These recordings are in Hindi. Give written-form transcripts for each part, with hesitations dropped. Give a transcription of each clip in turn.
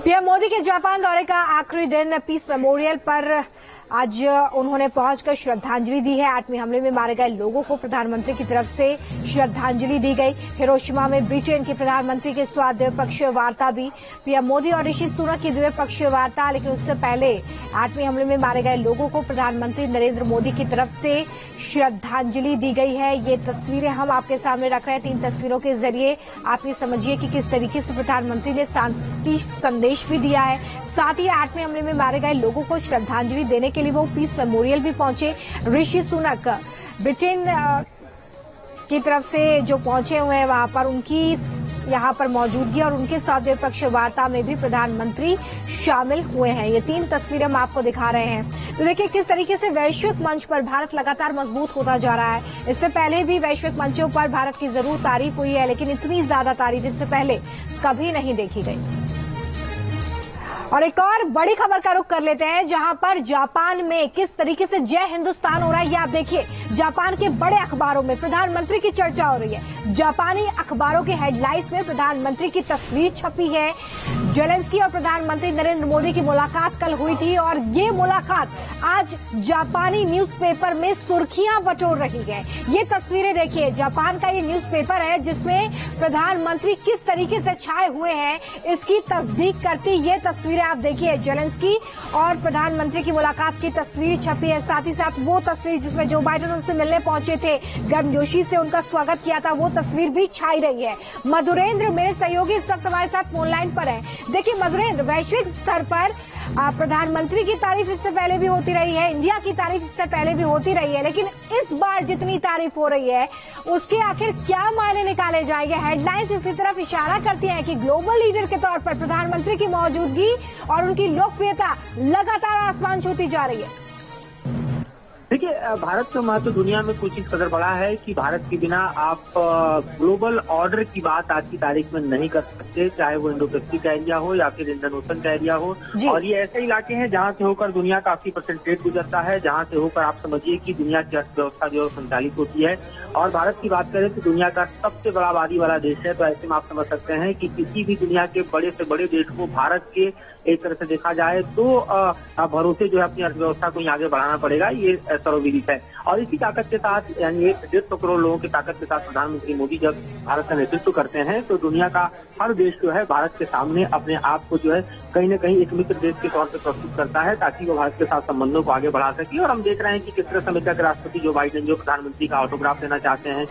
पीएम मोदी के जापान दौरे का आखिरी दिन पीस मेमोरियल पर आज उन्होंने पहुंचकर श्रद्धांजलि दी है। आठवीं हमले में मारे गए लोगों को प्रधानमंत्री की तरफ से श्रद्धांजलि दी गई। हिरोशिमा में ब्रिटेन के प्रधानमंत्री के साथ द्विपक्षीय वार्ता भी। पीएम मोदी और ऋषि सुनक की द्विपक्षीय वार्ता, लेकिन उससे पहले आठवीं हमले में मारे गए लोगों को प्रधानमंत्री नरेंद्र मोदी की तरफ से श्रद्धांजलि दी गई है। ये तस्वीरें हम आपके सामने रख रहे हैं। 3 तस्वीरों के जरिए आप ये समझिए कि किस तरीके से प्रधानमंत्री ने शांति संदेश भी दिया है। साथ ही आठवें हमले में मारे गए लोगों को श्रद्धांजलि देने के लिए वो पीस मेमोरियल भी पहुंचे। ऋषि सुनक ब्रिटेन की तरफ से जो पहुंचे हुए हैं वहां पर उनकी यहां पर मौजूदगी और उनके साथ द्विपक्षीय वार्ता में भी प्रधानमंत्री शामिल हुए हैं। ये 3 तस्वीरें हम आपको दिखा रहे हैं। तो देखिए किस तरीके से वैश्विक मंच पर भारत लगातार मजबूत होता जा रहा है। इससे पहले भी वैश्विक मंचों पर भारत की जरूर तारीफ हुई है, लेकिन इतनी ज्यादा तारीफ इससे पहले कभी नहीं देखी गई। और एक और बड़ी खबर का रुख कर लेते हैं, जहां पर जापान में किस तरीके से जय हिंदुस्तान हो रहा है। ये आप देखिए, जापान के बड़े अखबारों में प्रधानमंत्री की चर्चा हो रही है। जापानी अखबारों के हेडलाइंस में प्रधानमंत्री की तस्वीर छपी है। जेलेंस्की और प्रधानमंत्री नरेंद्र मोदी की मुलाकात कल हुई थी और ये मुलाकात आज जापानी न्यूज़पेपर में सुर्खियां बटोर रही है। ये तस्वीरें देखिए, जापान का ये न्यूज़पेपर है जिसमें प्रधानमंत्री किस तरीके से छाए हुए हैं इसकी तस्दीक करती ये तस्वीरें आप देखिए। जेलेंस्की और प्रधानमंत्री की मुलाकात की तस्वीर छपी है। साथ ही साथ वो तस्वीर जिसमें जो बाइडेन उनसे मिलने पहुंचे थे, गर्मजोशी से उनका स्वागत किया था, वो तस्वीर भी छाई रही है। मधुरेंद्र मेरे सहयोगी इस वक्त हमारे साथ फोन लाइन पर हैं। देखिए मधुरेंद्र, वैश्विक स्तर पर प्रधानमंत्री की तारीफ इससे पहले भी होती रही है, इंडिया की तारीफ इससे पहले भी होती रही है, लेकिन इस बार जितनी तारीफ हो रही है उसके आखिर क्या मायने निकाले जाएंगे। हेडलाइंस इसी तरफ इशारा करती हैं कि ग्लोबल लीडर के तौर पर प्रधानमंत्री की मौजूदगी और उनकी लोकप्रियता लगातार आसमान छूती जा रही है। देखिए, भारत का महत्व दुनिया में कुछ इस कदर बड़ा है कि भारत के बिना आप ग्लोबल ऑर्डर की बात आज की तारीख में नहीं कर सकते, चाहे वो इंडो पैसिफिक एरिया हो या फिर इंडियन ओशन का एरिया हो। और ये ऐसे इलाके हैं जहां से होकर दुनिया का 80% ट्रेड गुजरता है, जहां से होकर आप समझिए कि दुनिया की अर्थव्यवस्था जो संचालित होती है। और भारत की बात करें तो दुनिया का सबसे बड़ा आबादी वाला देश है, तो ऐसे में आप समझ सकते हैं कि किसी भी दुनिया के बड़े से बड़े देश को भारत के एक तरह से देखा जाए तो भरोसे जो है अपनी अर्थव्यवस्था को आगे बढ़ाना पड़ेगा, ये सर्वविदित है। और इसी ताकत के साथ, यानी 150 करोड़ लोगों की ताकत के साथ प्रधानमंत्री मोदी जब भारत का नेतृत्व करते हैं तो दुनिया का हर देश जो है भारत के सामने अपने आप को जो है कहीं न कहीं एक मित्र देश के तौर पर प्रस्तुत करता है, ताकि वो भारत के साथ संबंधों को आगे बढ़ा सके। और हम देख रहे हैं कि किस तरह से अमेरिका के राष्ट्रपति जो बाइडेन जो प्रधानमंत्री का ऑटोग्राफ लेना चाहते हैं,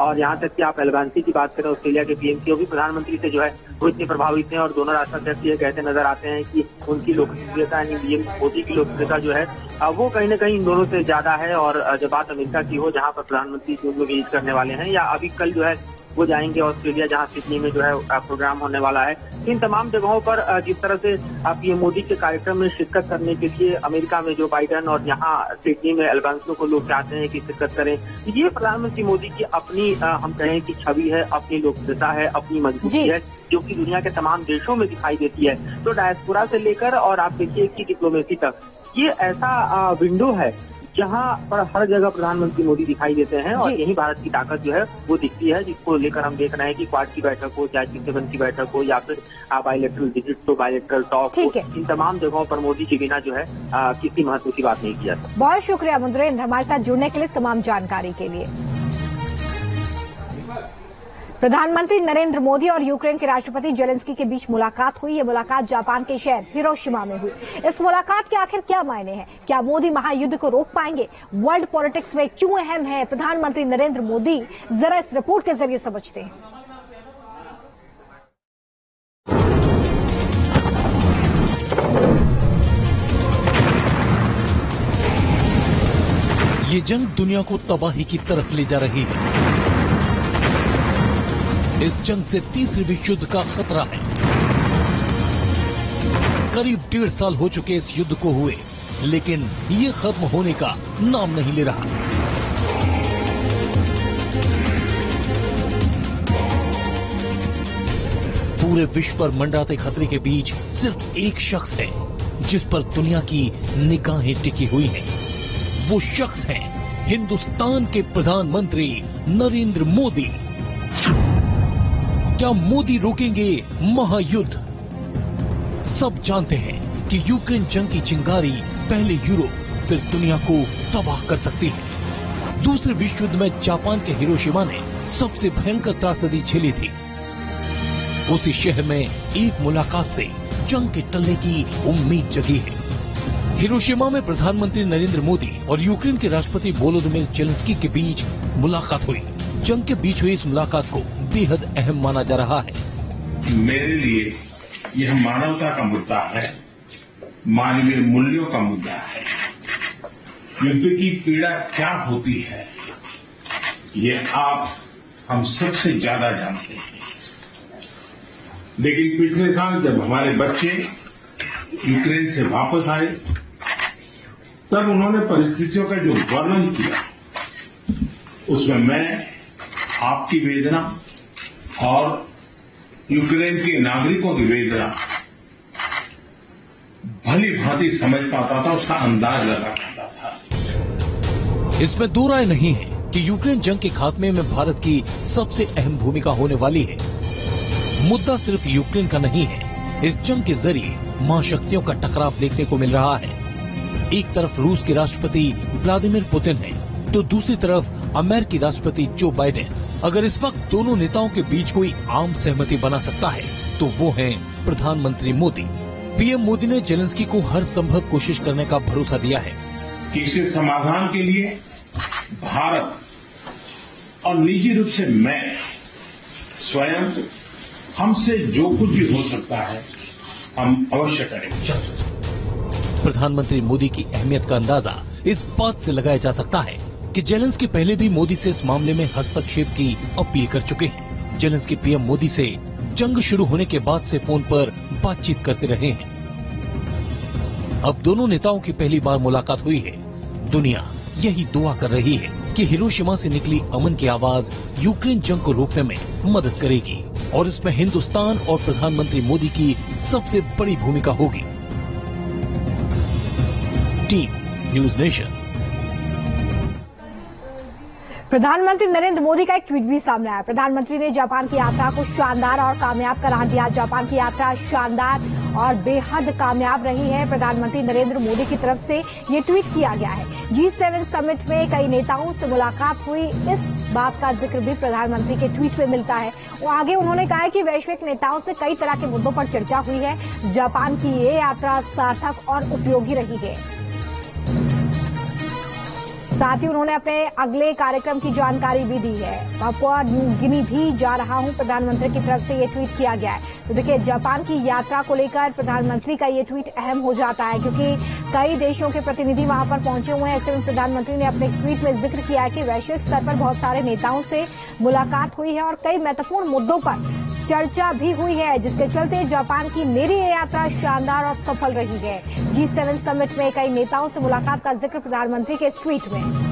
और यहाँ तक कि आप एल्बांसी की बात करें, ऑस्ट्रेलिया के पीएम की, वो भी प्रधानमंत्री से जो है वो इतने प्रभावित हैं। और दोनों राष्ट्राध्यक्ष ये कहते नजर आते हैं कि उनकी लोकप्रियता यानी पीएम मोदी की लोकप्रियता जो है वो कहीं न कहीं इन दोनों से ज्यादा है। और जब बात अमेरिका की हो, जहाँ पर प्रधानमंत्री जो विजिट करने वाले हैं, या अभी कल जो है वो जाएंगे ऑस्ट्रेलिया, जहां सिडनी में जो है प्रोग्राम होने वाला है। इन तमाम जगहों पर जिस तरह से पीएम मोदी के कार्यक्रम में शिरकत करने के लिए अमेरिका में जो बाइडेन और यहाँ सिडनी में एल्बांसी को लोग चाहते हैं कि शिरकत करें, ये प्रधानमंत्री मोदी की अपनी हम कहें कि छवि है, अपनी लोकप्रियता है, अपनी मजबूती है, जो कि दुनिया के तमाम देशों में दिखाई देती है। तो डायस्पोरा से लेकर और आप देखिए कि डिप्लोमेसी तक ये ऐसा विंडो है जहां पर हर जगह प्रधानमंत्री मोदी दिखाई देते हैं। और यही भारत की ताकत जो है वो दिखती है, जिसको लेकर हम देख रहे हैं कि क्वाड की बैठक हो, चाहे G7 की बैठक हो, या फिर बायलैटरल विजिट हो, बायलैटरल टॉक हो, इन तमाम जगहों पर मोदी के बिना जो है किसी महत्व की बात नहीं किया था। बहुत शुक्रिया मधुरेंद्र, हमारे साथ जुड़ने के लिए, तमाम जानकारी के लिए। प्रधानमंत्री नरेंद्र मोदी और यूक्रेन के राष्ट्रपति जेलेंस्की के बीच मुलाकात हुई। ये मुलाकात जापान के शहर हिरोशिमा में हुई। इस मुलाकात के आखिर क्या मायने हैं? क्या मोदी महायुद्ध को रोक पाएंगे? वर्ल्ड पॉलिटिक्स में क्यों अहम है प्रधानमंत्री नरेंद्र मोदी? जरा इस रिपोर्ट के जरिए समझते हैं। ये जंग दुनिया को तबाही की तरफ ले जा रही है। इस जंग से तीसरे विश्व युद्ध का खतरा है। करीब 1.5 साल हो चुके इस युद्ध को हुए, लेकिन ये खत्म होने का नाम नहीं ले रहा। पूरे विश्व पर मंडराते खतरे के बीच सिर्फ एक शख्स है जिस पर दुनिया की निगाहें टिकी हुई हैं। वो शख्स है हिंदुस्तान के प्रधानमंत्री नरेंद्र मोदी। क्या मोदी रोकेंगे महायुद्ध? सब जानते हैं कि यूक्रेन जंग की चिंगारी पहले यूरोप फिर दुनिया को तबाह कर सकती है। दूसरे विश्व युद्ध में जापान के हिरोशिमा ने सबसे भयंकर त्रासदी झेली थी। उसी शहर में एक मुलाकात से जंग के टलने की उम्मीद जगी है। हिरोशिमा में प्रधानमंत्री नरेंद्र मोदी और यूक्रेन के राष्ट्रपति वोलोदिमीर जेलेंस्की के बीच मुलाकात हुई। जंग के बीच हुई इस मुलाकात को बेहद अहम माना जा रहा है। मेरे लिए यह मानवता का मुद्दा है, मानवीय मूल्यों का मुद्दा है। युद्ध की पीड़ा क्या होती है ये आप हम सबसे ज्यादा जानते हैं। लेकिन पिछले साल जब हमारे बच्चे यूक्रेन से वापस आए तब उन्होंने परिस्थितियों का जो वर्णन किया उसमें मैं आपकी वेदना और यूक्रेन के नागरिकों की वेदना भली भांति समझ पाता था, उसका अंदाज लगा पाता था। इसमें दो राय नहीं है कि यूक्रेन जंग के खात्मे में भारत की सबसे अहम भूमिका होने वाली है। मुद्दा सिर्फ यूक्रेन का नहीं है। इस जंग के जरिए महाशक्तियों का टकराव देखने को मिल रहा है। एक तरफ रूस के राष्ट्रपति व्लादिमीर पुतिन है तो दूसरी तरफ अमेरिकी राष्ट्रपति जो बाइडेन। अगर इस वक्त दोनों नेताओं के बीच कोई आम सहमति बना सकता है तो वो है प्रधानमंत्री मोदी। पीएम मोदी ने जेलेंस्की को हर संभव कोशिश करने का भरोसा दिया है। इसके समाधान के लिए भारत और निजी रूप से मैं स्वयं हमसे जो कुछ भी हो सकता है हम अवश्य करेंगे। प्रधानमंत्री मोदी की अहमियत का अंदाजा इस बात से लगाया जा सकता है कि जेलेंस्की पहले भी मोदी से इस मामले में हस्तक्षेप की अपील कर चुके हैं। जेलेंस्की पीएम मोदी से जंग शुरू होने के बाद से फोन पर बातचीत करते रहे हैं। अब दोनों नेताओं की पहली बार मुलाकात हुई है। दुनिया यही दुआ कर रही है कि हिरोशिमा से निकली अमन की आवाज यूक्रेन जंग को रोकने में मदद करेगी और इसमें हिंदुस्तान और प्रधानमंत्री मोदी की सबसे बड़ी भूमिका होगी। Team news nation. प्रधानमंत्री नरेंद्र मोदी का एक ट्वीट भी सामने आया। प्रधानमंत्री ने जापान की यात्रा को शानदार और कामयाब करार दिया। जापान की यात्रा शानदार और बेहद कामयाब रही है। प्रधानमंत्री नरेंद्र मोदी की तरफ से ये ट्वीट किया गया है। G7 समिट में कई नेताओं से मुलाकात हुई, इस बात का जिक्र भी प्रधानमंत्री के ट्वीट में मिलता है। और आगे उन्होंने कहा है कि वैश्विक नेताओं से कई तरह के मुद्दों पर चर्चा हुई है। जापान की ये यात्रा सार्थक और उपयोगी रही है। साथ ही उन्होंने अपने अगले कार्यक्रम की जानकारी भी दी है। पापुआ न्यू गिनी भी जा रहा हूं, प्रधानमंत्री की तरफ से ये ट्वीट किया गया है। तो देखिए, जापान की यात्रा को लेकर प्रधानमंत्री का ये ट्वीट अहम हो जाता है क्योंकि कई देशों के प्रतिनिधि वहां पर पहुंचे हुए हैं। ऐसे में प्रधानमंत्री ने अपने ट्वीट में जिक्र किया है कि वैश्विक स्तर पर बहुत सारे नेताओं से मुलाकात हुई है और कई महत्वपूर्ण मुद्दों पर चर्चा भी हुई है, जिसके चलते जापान की मेरी ये यात्रा शानदार और सफल रही है। G7 समिट में कई नेताओं से मुलाकात का जिक्र प्रधानमंत्री के इस ट्वीट में।